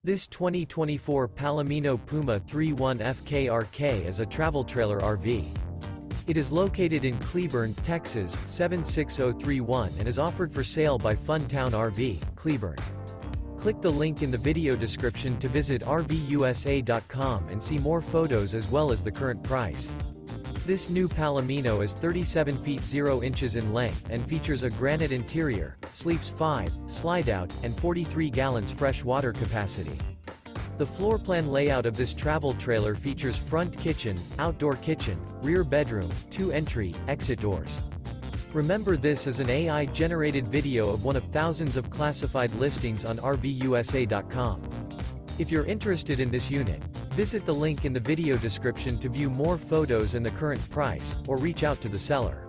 This 2024 Palomino Puma 31FKRK is a travel trailer RV. It is located in Cleburne, Texas, 76031 and is offered for sale by Funtown RV, Cleburne. Click the link in the video description to visit RVUSA.com and see more photos as well as the current price. This new Palomino is 37 feet 0 inches in length and features a granite interior, sleeps 5, slide-out, and 43 gallons fresh water capacity. The floor plan layout of this travel trailer features front kitchen, outdoor kitchen, rear bedroom, 2 entry, exit doors. Remember, this is an AI-generated video of one of thousands of classified listings on RVUSA.com. If you're interested in this unit, visit the link in the video description to view more photos and the current price, or reach out to the seller.